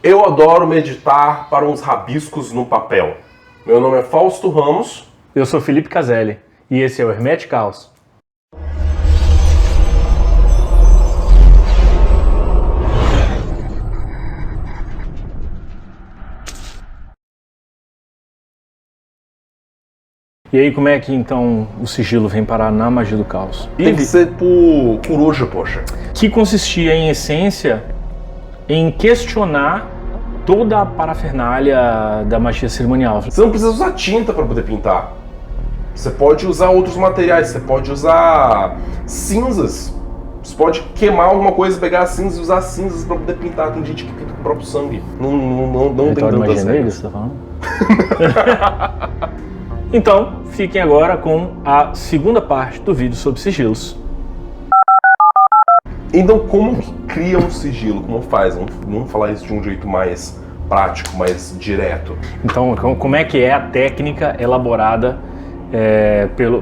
Eu adoro meditar para uns rabiscos no papel. Meu nome é Fausto Ramos. Eu sou Felipe Caselli e esse é o Hermetic Caos. E aí, como é que então o sigilo vem parar na magia do caos? Tem que ser por coruja, poxa. Que consistia, em essência, em questionar toda a parafernália da magia cerimonial. Você não precisa usar tinta para poder pintar. Você pode usar outros materiais, você pode usar cinzas. Você pode queimar alguma coisa, pegar as cinzas e usar as cinzas para poder pintar. Tem gente que pinta com o próprio sangue. Não tem tantas regras. Você tá falando? Então, fiquem agora com a segunda parte do vídeo sobre sigilos. Então, como que cria um sigilo? Como faz? Vamos falar isso de um jeito mais prático, mais direto. Então, como é que é a técnica elaborada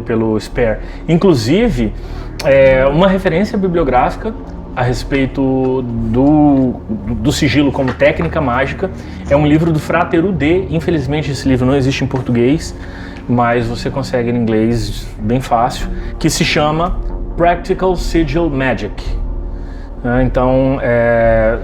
pelo Spare? Inclusive, uma referência bibliográfica a respeito do sigilo como técnica mágica é um livro do Frater Udê. Infelizmente, esse livro não existe em português, mas você consegue em inglês bem fácil, que se chama Practical Sigil Magic. Então,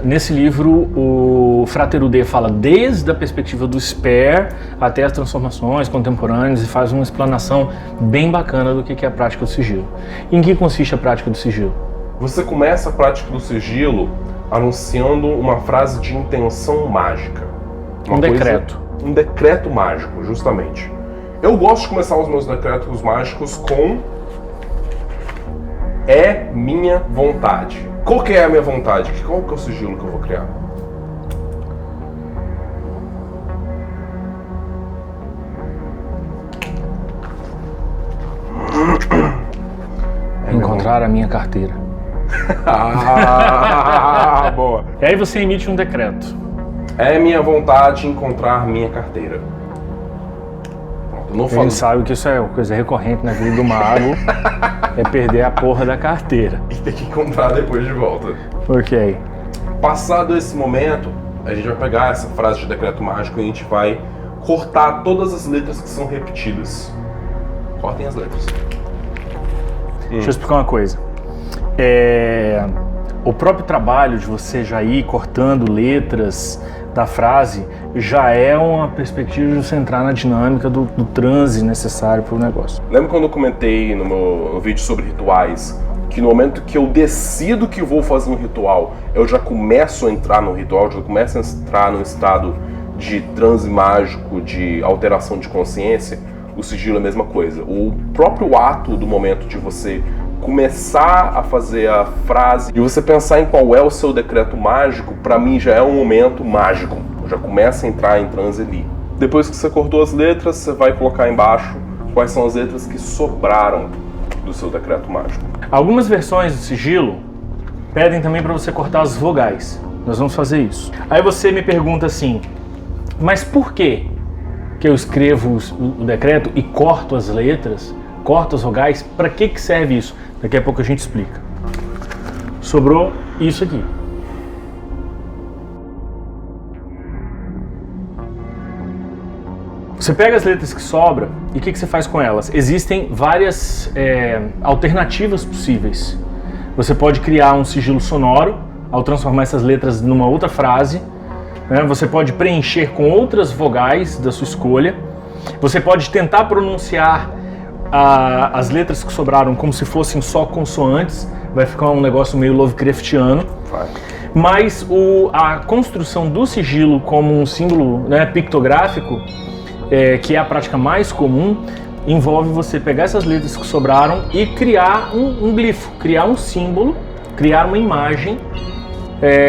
nesse livro, o Frater Udê fala desde a perspectiva do Spare até as transformações contemporâneas e faz uma explanação bem bacana do que é a prática do sigilo. Em que consiste a prática do sigilo? Você começa a prática do sigilo anunciando uma frase de intenção mágica. Decreto. Um decreto mágico, justamente. Eu gosto de começar os meus decretos mágicos com "é minha vontade". Qual que é a minha vontade? Qual que é o sigilo que eu vou criar? Encontrar a minha carteira. Boa. E aí você emite um decreto. É minha vontade encontrar minha carteira. A gente sabe que isso é uma coisa recorrente na vida do mago, é perder a porra da carteira. E ter que encontrar depois de volta. Ok. Passado esse momento, a gente vai pegar essa frase de decreto mágico e a gente vai cortar todas as letras que são repetidas. Cortem as letras. Deixa eu explicar uma coisa. O próprio trabalho de você já ir cortando letras da frase já é uma perspectiva de você entrar na dinâmica do transe necessário para o negócio. Lembra quando eu comentei no meu vídeo sobre rituais que no momento que eu decido que vou fazer um ritual, eu já começo a entrar no ritual, já começo a entrar no estado de transe mágico, de alteração de consciência? O sigilo é a mesma coisa. O próprio ato do momento de você começar a fazer a frase e você pensar em qual é o seu decreto mágico, pra mim já é um momento mágico. Já começa a entrar em transe ali. Depois que você cortou as letras, você vai colocar embaixo quais são as letras que sobraram do seu decreto mágico. Algumas versões do sigilo pedem também para você cortar as vogais. Nós vamos fazer isso. Aí você me pergunta assim, mas por que eu escrevo o decreto e corto as letras, corto as vogais? Para que serve isso? Daqui a pouco a gente explica. Sobrou isso aqui. Você pega as letras que sobram e o que você faz com elas? Existem várias alternativas possíveis. Você pode criar um sigilo sonoro ao transformar essas letras numa outra frase. Você pode preencher com outras vogais da sua escolha. Você pode tentar pronunciar as letras que sobraram como se fossem só consoantes. Vai ficar um negócio meio Lovecraftiano. Mas a construção do sigilo como um símbolo pictográfico, que é a prática mais comum, envolve você pegar essas letras que sobraram e criar um glifo, criar um símbolo, criar uma imagem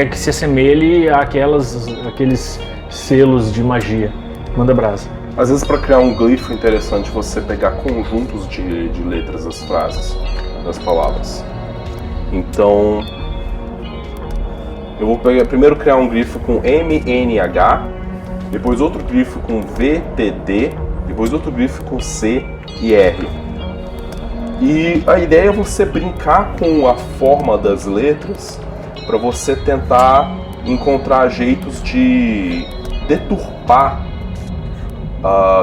que se assemelhe àqueles selos de magia. Manda brasa. Às vezes, para criar um glifo interessante, você pegar conjuntos de letras das frases, das palavras. Então, eu vou primeiro criar um glifo com MNH, depois outro glifo com VTD, depois outro glifo com C e R. E a ideia é você brincar com a forma das letras para você tentar encontrar jeitos de deturpar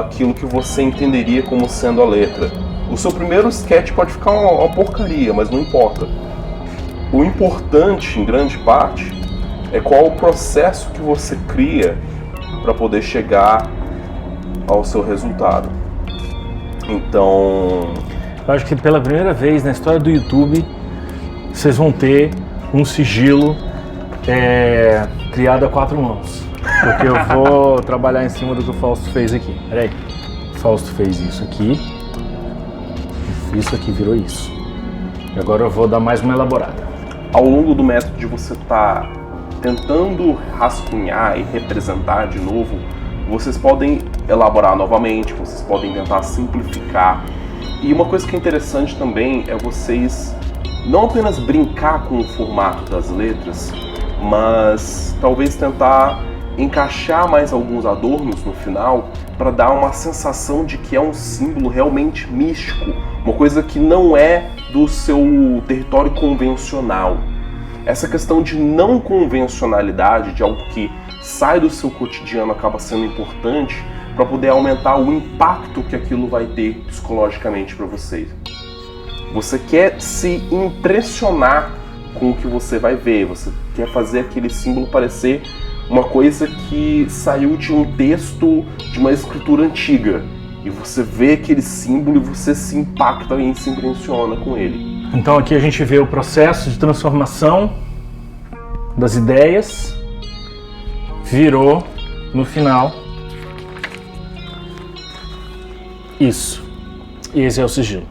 aquilo que você entenderia como sendo a letra. O seu primeiro sketch pode ficar uma porcaria, mas não importa. O importante, em grande parte, é qual o processo que você cria para poder chegar ao seu resultado. Então, eu acho que pela primeira vez na história do YouTube, vocês vão ter um sigilo criado a 4 mãos. Porque eu vou trabalhar em cima do que o Fausto fez aqui. Peraí. O Fausto fez isso aqui. Isso aqui virou isso. E agora eu vou dar mais uma elaborada. Ao longo do método de você estar tentando rascunhar e representar de novo, vocês podem elaborar novamente, vocês podem tentar simplificar. E uma coisa que é interessante também é vocês não apenas brincar com o formato das letras, mas talvez tentar encaixar mais alguns adornos no final para dar uma sensação de que é um símbolo realmente místico, uma coisa que não é do seu território convencional. Essa questão de não convencionalidade, de algo que sai do seu cotidiano, acaba sendo importante para poder aumentar o impacto que aquilo vai ter psicologicamente para vocês. Você quer se impressionar com o que você vai ver, você quer fazer aquele símbolo parecer uma coisa que saiu de um texto de uma escritura antiga. E você vê aquele símbolo e você se impacta e se impressiona com ele. Então aqui a gente vê o processo de transformação das ideias, virou no final isso. E esse é o sigilo.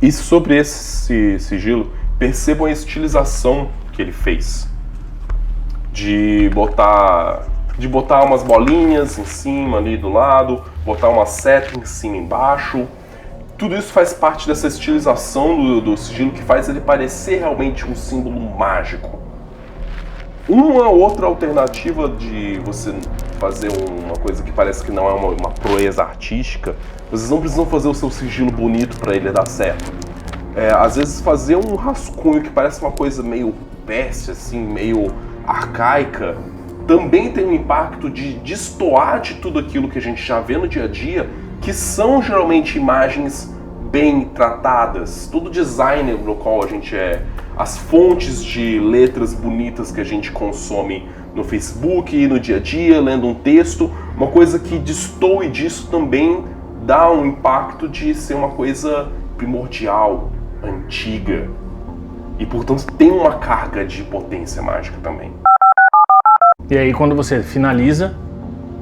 E sobre esse sigilo, percebam a estilização que ele fez. De botar umas bolinhas em cima ali do lado, botar uma seta em cima e embaixo. Tudo isso faz parte dessa estilização do sigilo que faz ele parecer realmente um símbolo mágico. Uma outra alternativa de você fazer uma coisa que parece que não é uma proeza artística, vocês não precisam fazer o seu sigilo bonito para ele dar certo. Às vezes fazer um rascunho que parece uma coisa meio rupestre, assim, meio arcaica, também tem um impacto de destoar de tudo aquilo que a gente já vê no dia a dia, que são geralmente imagens bem tratadas. Todo design no qual a gente as fontes de letras bonitas que a gente consome no Facebook, no dia a dia, lendo um texto, uma coisa que destoe disso também dá um impacto de ser uma coisa primordial, antiga. E, portanto, tem uma carga de potência mágica também. E aí, quando você finaliza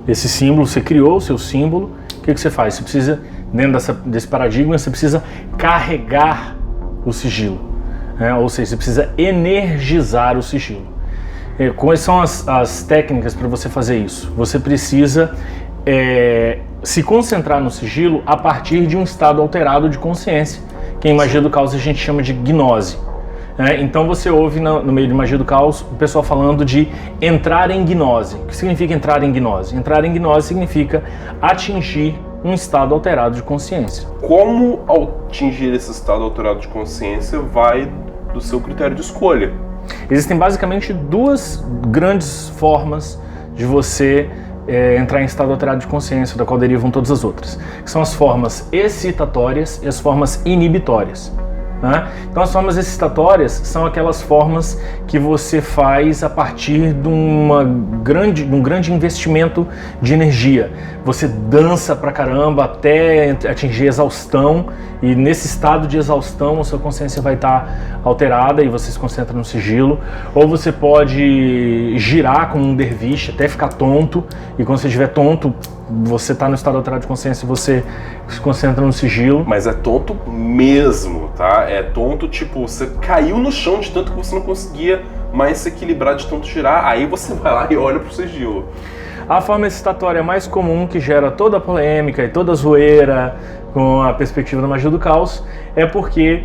esse símbolo, você criou o seu símbolo, o que você faz? Você precisa, dentro desse paradigma, você precisa carregar o sigilo. Ou seja, você precisa energizar o sigilo. Quais são as técnicas para você fazer isso? Você precisa se concentrar no sigilo a partir de um estado alterado de consciência, que em magia do caos a gente chama de gnose. Então você ouve no meio de magia do caos o pessoal falando de entrar em gnose. O que significa entrar em gnose? Entrar em gnose significa atingir um estado alterado de consciência. Como atingir esse estado alterado de consciência vai do seu critério de escolha. Existem basicamente 2 grandes formas de você entrar em estado alterado de consciência, da qual derivam todas as outras, que são as formas excitatórias e as formas inibitórias. Então as formas excitatórias são aquelas formas que você faz a partir de um grande investimento de energia. Você dança pra caramba até atingir exaustão, e nesse estado de exaustão a sua consciência vai estar alterada e você se concentra no sigilo. Ou você pode girar como um derviche até ficar tonto, e quando você estiver tonto você está no estado alterado de consciência e você se concentra no sigilo. Mas é tonto mesmo, tá? É tonto, tipo, você caiu no chão de tanto que você não conseguia mais se equilibrar de tanto girar, aí você vai lá e olha pro sigilo. A forma excitatória mais comum, que gera toda a polêmica e toda a zoeira com a perspectiva da magia do caos, é porque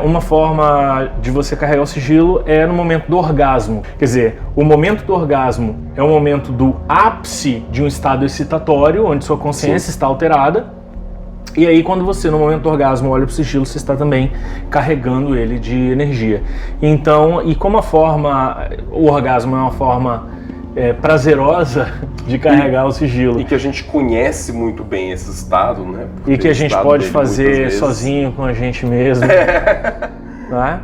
uma forma de você carregar o sigilo é no momento do orgasmo. Quer dizer, o momento do orgasmo é o momento do ápice de um estado excitatório, onde sua consciência está alterada, E aí, quando você, no momento do orgasmo, olha para o sigilo, você está também carregando ele de energia. Então, e como o orgasmo é uma forma prazerosa de carregar o sigilo. E que a gente conhece muito bem esse estado, né? E que a gente pode fazer sozinho com a gente mesmo. Né?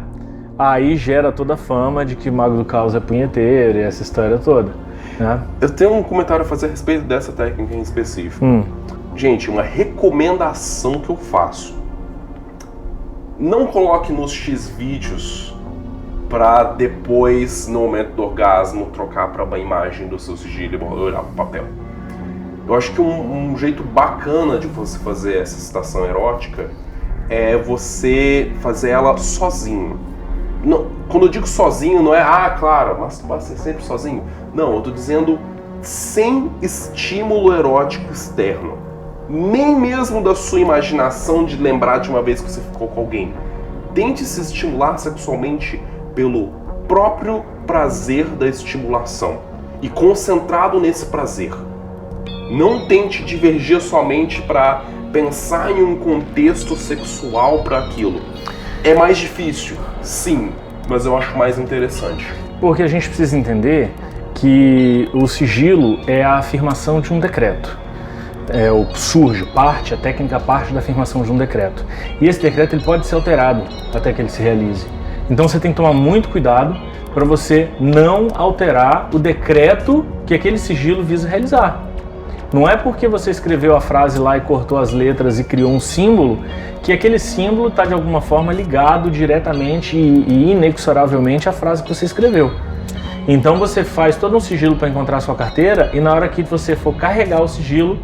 Aí gera toda a fama de que Mago do Caos é punheteiro e essa história toda. Né? Eu tenho um comentário a fazer a respeito dessa técnica em específico. Gente, uma recomendação que eu faço. Não coloque nos X-vídeos para depois, no momento do orgasmo, trocar para uma imagem do seu sigilo e olhar para o papel. Eu acho que um jeito bacana de você fazer essa citação erótica é você fazer ela sozinho. Não, quando eu digo sozinho, não é, claro, mas tu vai ser sempre sozinho. Não, eu tô dizendo sem estímulo erótico externo. Nem mesmo da sua imaginação de lembrar de uma vez que você ficou com alguém. Tente se estimular sexualmente pelo próprio prazer da estimulação e concentrado nesse prazer. Não tente divergir somente para pensar em um contexto sexual para aquilo. É mais difícil, sim, mas eu acho mais interessante. Porque a gente precisa entender que o sigilo é a afirmação de um decreto. A técnica parte da afirmação de um decreto. E esse decreto ele pode ser alterado até que ele se realize. Então você tem que tomar muito cuidado para você não alterar o decreto que aquele sigilo visa realizar. Não é porque você escreveu a frase lá e cortou as letras e criou um símbolo que aquele símbolo está de alguma forma ligado diretamente e inexoravelmente à frase que você escreveu. Então você faz todo um sigilo para encontrar a sua carteira e na hora que você for carregar o sigilo,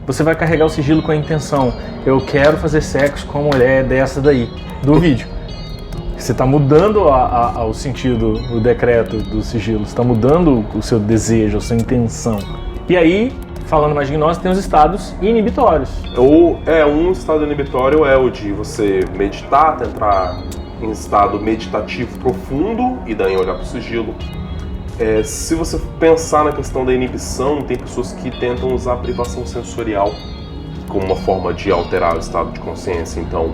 você vai carregar o sigilo com a intenção: eu quero fazer sexo com a mulher dessa daí, do vídeo. Você está mudando o sentido, o decreto do sigilo, você está mudando o seu desejo, a sua intenção. E aí, falando mais de gnose, tem os estados inibitórios. Um estado inibitório é o de você meditar, entrar em estado meditativo profundo e daí olhar para o sigilo. Se você pensar na questão da inibição, tem pessoas que tentam usar a privação sensorial como uma forma de alterar o estado de consciência. Então,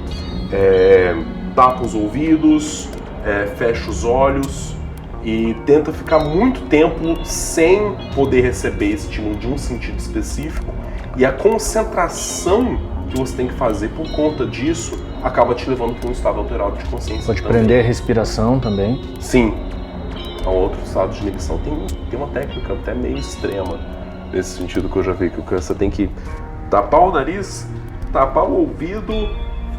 tapa os ouvidos, fecha os olhos e tenta ficar muito tempo sem poder receber estímulo de um sentido específico, e a concentração que você tem que fazer por conta disso acaba te levando para um estado alterado de consciência. Pode prender a respiração também. Sim. Então, outro estado de inibição tem uma técnica até meio extrema nesse sentido que eu já vi, que você tem que tapar o nariz, tapar o ouvido,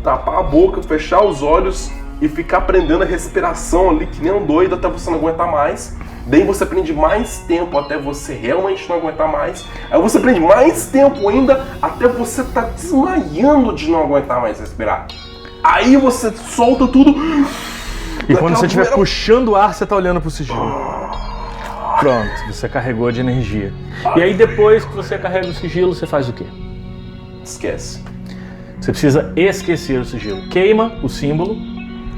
tapar a boca, fechar os olhos e ficar prendendo a respiração ali que nem um doido até você não aguentar mais. Daí você prende mais tempo até você realmente não aguentar mais. Aí você prende mais tempo ainda até você tá desmaiando de não aguentar mais respirar. Aí você solta tudo. E quando você estiver puxando o ar, você tá olhando pro sigilo. Pronto, você carregou de energia. E aí depois que você carrega o sigilo, você faz o quê? Esquece. Você precisa esquecer o sigilo. Queima o símbolo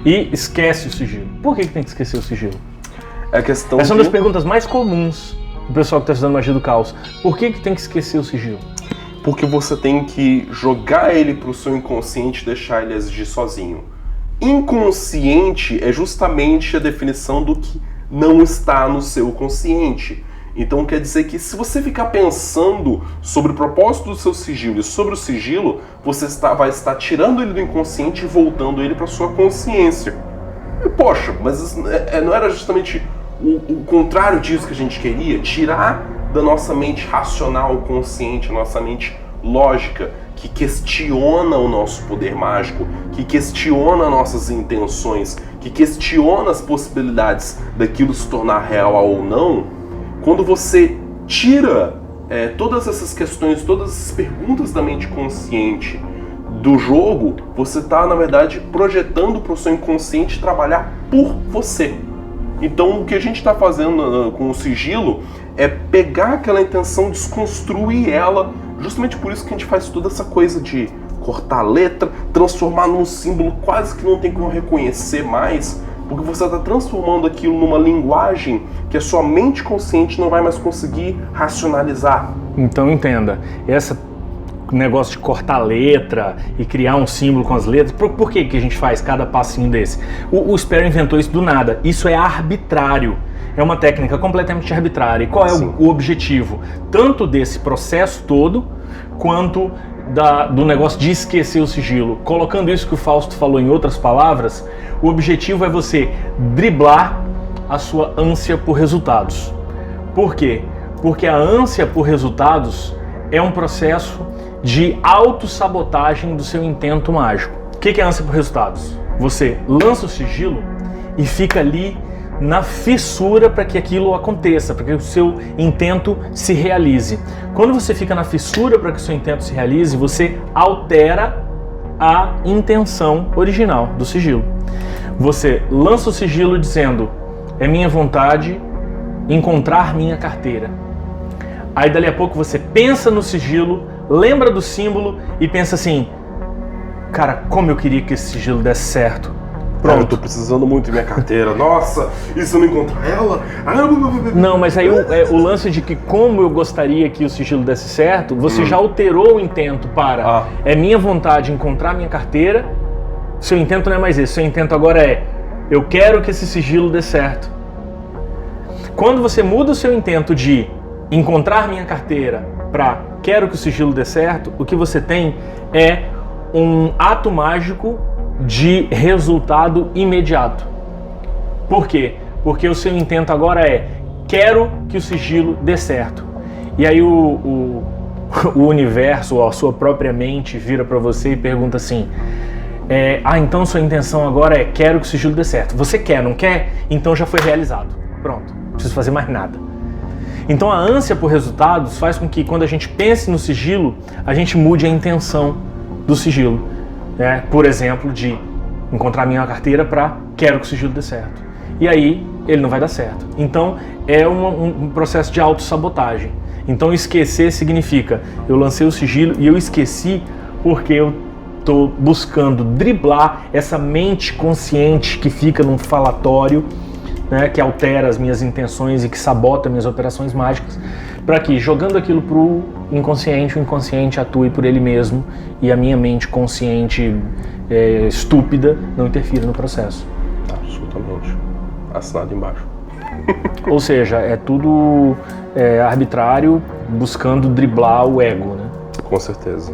e esquece o sigilo. Por que tem que esquecer o sigilo? Essa é uma das perguntas mais comuns do pessoal que está estudando magia do caos. Por que tem que esquecer o sigilo? Porque você tem que jogar ele pro seu inconsciente e deixar ele agir sozinho. Inconsciente é justamente a definição do que não está no seu consciente. Então quer dizer que se você ficar pensando sobre o propósito do seu sigilo e sobre o sigilo, você vai estar tirando ele do inconsciente e voltando ele para sua consciência. E, poxa, mas não era justamente o contrário disso que a gente queria? Tirar da nossa mente racional, consciente, nossa mente lógica, que questiona o nosso poder mágico, que questiona nossas intenções, que questiona as possibilidades daquilo se tornar real ou não. Quando você tira todas essas questões, todas essas perguntas da mente consciente do jogo, você está, na verdade, projetando para o seu inconsciente trabalhar por você. Então, o que a gente está fazendo com o sigilo é pegar aquela intenção, desconstruir ela. Justamente por isso que a gente faz toda essa coisa de cortar a letra, transformar num símbolo quase que não tem como reconhecer mais, porque você está transformando aquilo numa linguagem que a sua mente consciente não vai mais conseguir racionalizar. Então entenda, essa negócio de cortar letra e criar um símbolo com as letras. Por que a gente faz cada passinho desse? O Sperry inventou isso do nada. Isso é arbitrário. É uma técnica completamente arbitrária. E qual é o objetivo? Tanto desse processo todo, quanto do negócio de esquecer o sigilo. Colocando isso que o Fausto falou em outras palavras, o objetivo é você driblar a sua ânsia por resultados. Por quê? Porque a ânsia por resultados é um processo de autossabotagem do seu intento mágico. O que é ânsia por resultados? Você lança o sigilo e fica ali na fissura para que aquilo aconteça, para que o seu intento se realize. Quando você fica na fissura para que o seu intento se realize, você altera a intenção original do sigilo. Você lança o sigilo dizendo: é minha vontade encontrar minha carteira. Aí dali a pouco você pensa no sigilo, lembra do símbolo e pensa assim: cara, como eu queria que esse sigilo desse certo. Pronto. Eu tô precisando muito de minha carteira. Nossa, e se eu não encontrar ela? Não, mas aí o lance de que como eu gostaria que o sigilo desse certo, você já alterou o intento para é minha vontade encontrar minha carteira. Seu intento não é mais esse, seu intento agora é: eu quero que esse sigilo dê certo. Quando você muda o seu intento de encontrar minha carteira para quero que o sigilo dê certo, o que você tem é um ato mágico de resultado imediato. Por quê? Porque o seu intento agora é: quero que o sigilo dê certo. E aí o universo, ou a sua própria mente, vira para você e pergunta assim: então sua intenção agora é: quero que o sigilo dê certo. Você quer, não quer? Então já foi realizado. Pronto, não preciso fazer mais nada. Então a ânsia por resultados faz com que, quando a gente pense no sigilo, a gente mude a intenção do sigilo. Por exemplo, de encontrar minha carteira para quero que o sigilo dê certo. E aí ele não vai dar certo. Então é um processo de autossabotagem. Então esquecer significa: eu lancei o sigilo e eu esqueci porque eu estou buscando driblar essa mente consciente que fica num falatório, que altera as minhas intenções e que sabota minhas operações mágicas, para que, jogando aquilo pro inconsciente, o inconsciente atue por ele mesmo e a minha mente consciente estúpida não interfira no processo. Absolutamente. Assinado embaixo. Ou seja, é tudo arbitrário, buscando driblar o ego, né? Com certeza.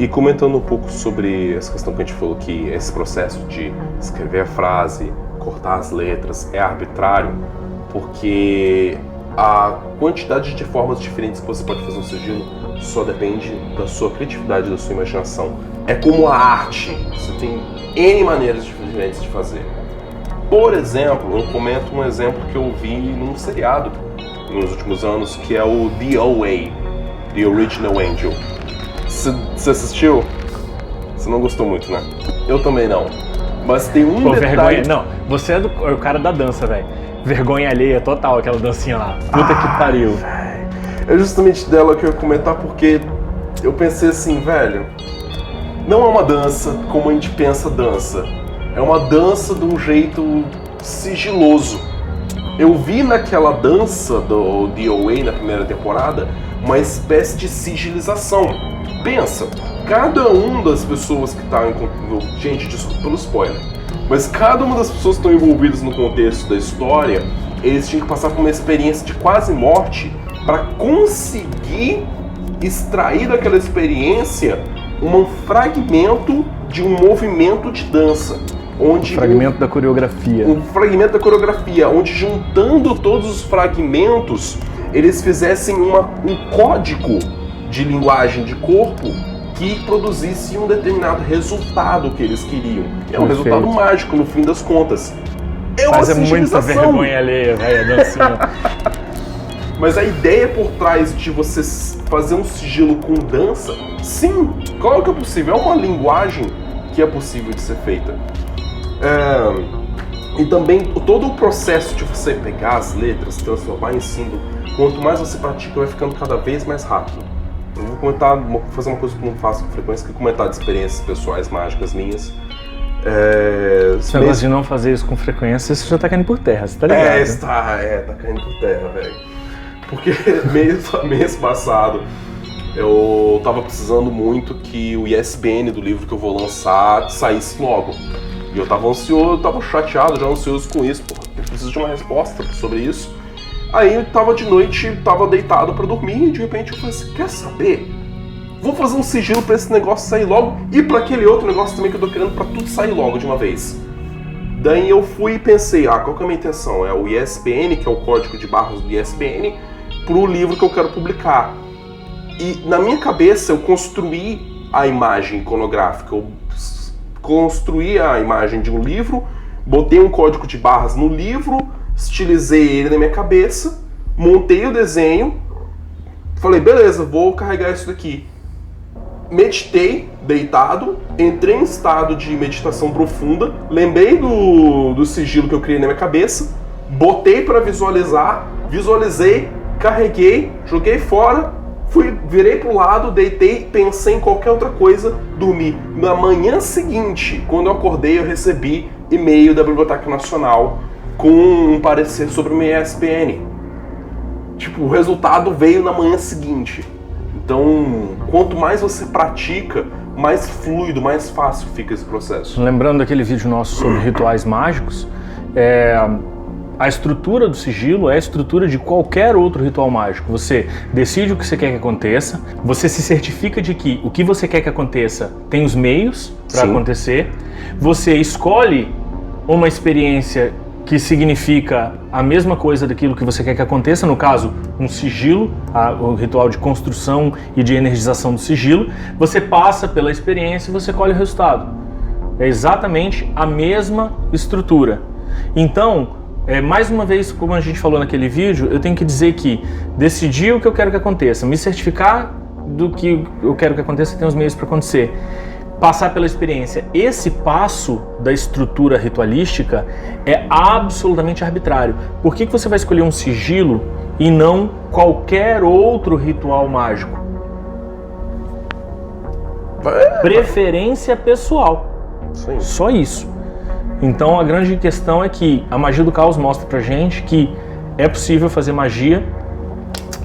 E comentando um pouco sobre essa questão que a gente falou, que esse processo de escrever a frase, cortar as letras, é arbitrário, porque a quantidade de formas diferentes que você pode fazer um sigilo só depende da sua criatividade, da sua imaginação. É como a arte, você tem N maneiras diferentes de fazer. Por exemplo, eu comento um exemplo que eu vi num seriado nos últimos anos, que é o The OA, The Original Angel. Você assistiu? Você não gostou muito, né? Eu também não. Mas tem um detalhe... Vergonha. Não, você é o cara da dança, velho. Vergonha alheia total, aquela dancinha lá. Puta que pariu. É justamente dela que eu ia comentar, porque eu pensei assim, velho, não é uma dança como a gente pensa dança. É uma dança de um jeito sigiloso. Eu vi naquela dança do DOA na primeira temporada uma espécie de sigilização. Pensa, cada uma das pessoas que está envolvidas... Gente, desculpa pelo spoiler. Mas cada uma das pessoas que estão envolvidas no contexto da história, eles tinham que passar por uma experiência de quase morte para conseguir extrair daquela experiência um fragmento de um movimento de dança. Onde fragmento da coreografia. Um fragmento da coreografia, onde juntando todos os fragmentos, eles fizessem um código de linguagem de corpo que produzisse um determinado resultado que eles queriam. É um resultado mágico, no fim das contas. É uma muita vergonha alheia, velho, a dancinha. Mas a ideia por trás de você fazer um sigilo com dança, sim, claro que é possível. É uma linguagem que é possível de ser feita. E também todo o processo de você pegar as letras, transformar em símbolo, quanto mais você pratica, vai ficando cada vez mais rápido. Eu vou fazer uma coisa que eu não faço com frequência, que é comentar de experiências pessoais mágicas minhas. Esse negócio de não fazer isso com frequência, isso já tá caindo por terra, você tá ligado? Tá caindo por terra, velho. Porque mês passado eu tava precisando muito que o ISBN do livro que eu vou lançar saísse logo. E eu tava ansioso, eu tava chateado, já ansioso com isso, porra, eu preciso de uma resposta sobre isso. Aí eu tava de noite, tava deitado pra dormir, e de repente eu falei assim, quer saber? Vou fazer um sigilo pra esse negócio sair logo, e pra aquele outro negócio também que eu tô querendo pra tudo sair logo de uma vez. Daí eu fui e pensei, qual que é a minha intenção? É o ISBN, que é o código de barras do ISBN, pro livro que eu quero publicar. E na minha cabeça eu construí a imagem iconográfica, eu construí a imagem de um livro, botei um código de barras no livro, estilizei ele na minha cabeça, montei o desenho, falei, beleza, vou carregar isso daqui. Meditei, deitado, entrei em estado de meditação profunda, lembrei do sigilo que eu criei na minha cabeça, botei para visualizar, visualizei, carreguei, joguei fora, virei pro lado, deitei, pensei em qualquer outra coisa, dormi. Na manhã seguinte, quando eu acordei, eu recebi e-mail da Biblioteca Nacional com um parecer sobre o meu ISBN. Tipo, o resultado veio na manhã seguinte. Então, quanto mais você pratica, mais fluido, mais fácil fica esse processo. Lembrando daquele vídeo nosso sobre rituais mágicos, a estrutura do sigilo é a estrutura de qualquer outro ritual mágico. Você decide o que você quer que aconteça, você se certifica de que o que você quer que aconteça tem os meios para acontecer, você escolhe uma experiência que significa a mesma coisa daquilo que você quer que aconteça, no caso, um sigilo, o ritual de construção e de energização do sigilo, você passa pela experiência e você colhe o resultado. É exatamente a mesma estrutura. Então, mais uma vez, como a gente falou naquele vídeo, eu tenho que dizer que decidir o que eu quero que aconteça, me certificar do que eu quero que aconteça, tem os meios para acontecer. Passar pela experiência. Esse passo da estrutura ritualística é absolutamente arbitrário. Por que você vai escolher um sigilo e não qualquer outro ritual mágico? Preferência pessoal. Sim. Só isso. Então a grande questão é que a magia do caos mostra pra gente que é possível fazer magia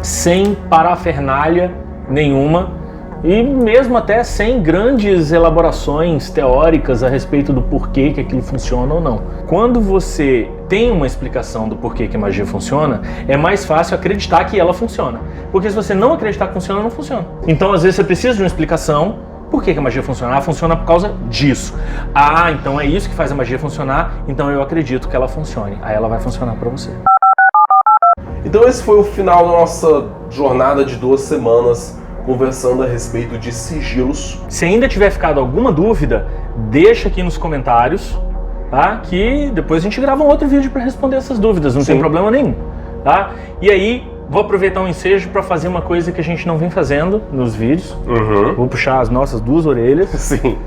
sem parafernália nenhuma, e mesmo até sem grandes elaborações teóricas a respeito do porquê que aquilo funciona ou não. Quando você tem uma explicação do porquê que a magia funciona, é mais fácil acreditar que ela funciona. Porque se você não acreditar que funciona, não funciona. Então às vezes você precisa de uma explicação. Por que a magia funciona? Ela funciona por causa disso. Então é isso que faz a magia funcionar, então eu acredito que ela funcione. Aí ela vai funcionar para você. Então esse foi o final da nossa jornada de 2 semanas conversando a respeito de sigilos. Se ainda tiver ficado alguma dúvida, deixa aqui nos comentários, tá? Que depois a gente grava um outro vídeo para responder essas dúvidas, não tem problema nenhum, tá? E aí, vou aproveitar um ensejo para fazer uma coisa que a gente não vem fazendo nos vídeos. Vou puxar as nossas 2 orelhas. Sim.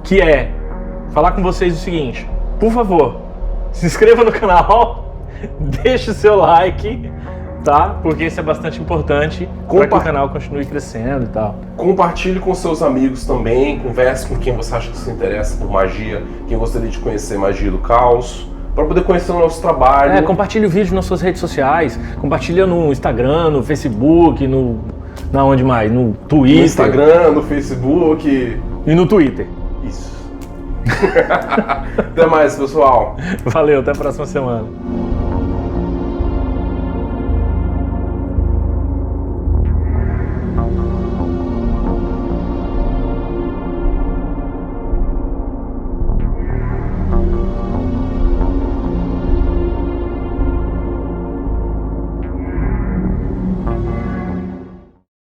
Que é falar com vocês o seguinte: por favor, se inscreva no canal, deixe o seu like, tá? Porque isso é bastante importante para que o canal continue crescendo e tal. Compartilhe com seus amigos também, converse com quem você acha que se interessa por magia, quem gostaria de conhecer magia do caos, para poder conhecer o nosso trabalho. Compartilhe o vídeo nas suas redes sociais, compartilha no Instagram, no Facebook, onde mais? No Twitter. No Instagram, no Facebook. E no Twitter. Isso. Até mais, pessoal. Valeu, até a próxima semana.